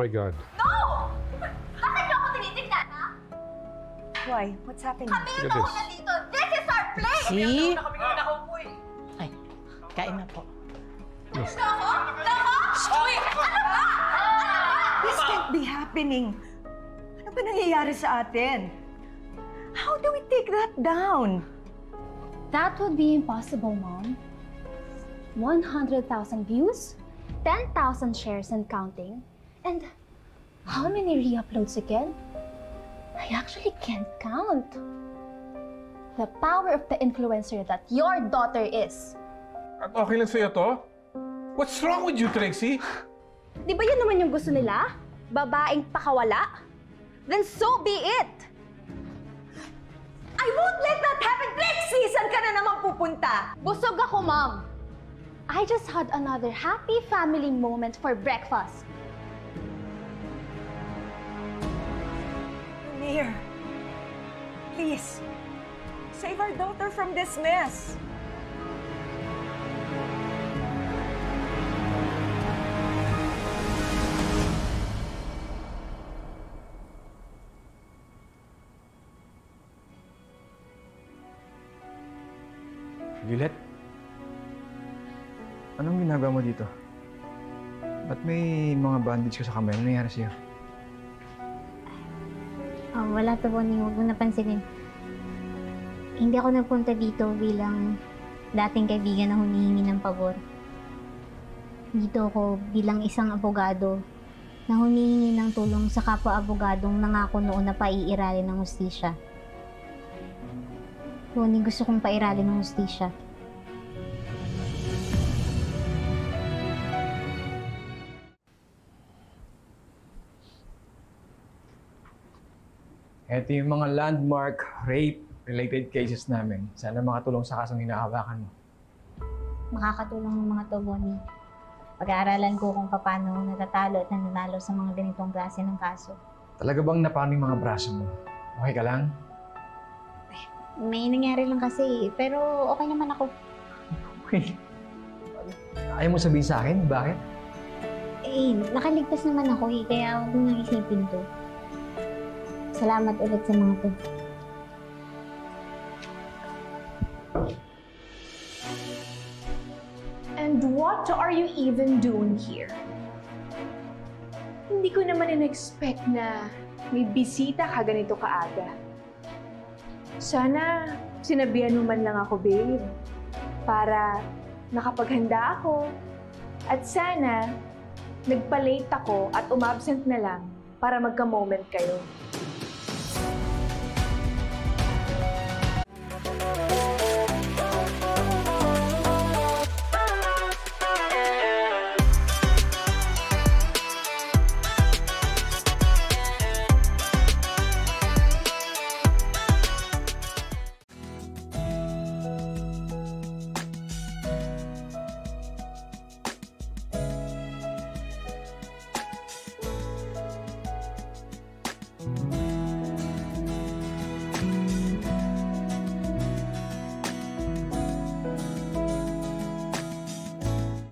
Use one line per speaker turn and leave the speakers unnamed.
my God.
No! Bakit niyo ako tinitignan, ha?
Why? What's happening?
Kami yung nauna dito. This is our place!
See?
Kami nga nakaupo eh.
Ay, kain na po.
Yes.
Loko? Loko? Uy! Ano ba?
This can't be happening. Ano ba nangyayari sa atin? How do we take that down?
That would be impossible, Mom. 100,000 views, 10,000 shares and counting. And how many re-uploads again? I actually can't count. The power of the influencer that your daughter is.
At okay lang sa'yo to? What's wrong with you, Trixie?
Di ba yun naman yung gusto nila? Babaeng pakawala? Then so be it!
I won't let that happen! Next season ka na naman pupunta!
Busog ako, Mom. I just had another happy family moment for breakfast.
Mayor, please, save our daughter from this mess.
Juliet? Anong ginagawa mo dito? Ba't may mga bandage ka sa kamay? Ano nangyari sa'yo?
Wala to, Bonnie. Huwag mo napansinin. Hindi ako nagpunta dito bilang dating kaibigan na humihingi ng pabor. Dito ako bilang isang abogado na humihingi ng tulong sa kapwa-abogadong nangako noon na paiiralin ng hustisya. Bonnie, gusto kong pairalin ng hustisya.
Ito yung mga landmark rape-related cases namin. Sana makatulong sa kasong hinahawakan mo.
Makakatulong ng mga to, Bonnie. Pag-aaralan ko kung paano natatalo at nananalo sa mga ganitong klase ng kaso.
Talaga bang napano yung mga braso mo? Okay ka lang?
May nangyari lang kasi, pero okay naman ako.
Okay. Ayaw mo sabihin sa akin? Bakit?
Eh, nakaligtas naman ako eh, kaya huwag mo nang isipin to. Salamat ulit sa mga to.
And what are you even doing here? Hindi ko naman in-expect na may bisita ka ganito kaaga. Sana sinabihan mo man lang ako, babe, para nakapaghanda ako. At sana nagpa-late ako at umabsent na lang para magka-moment kayo.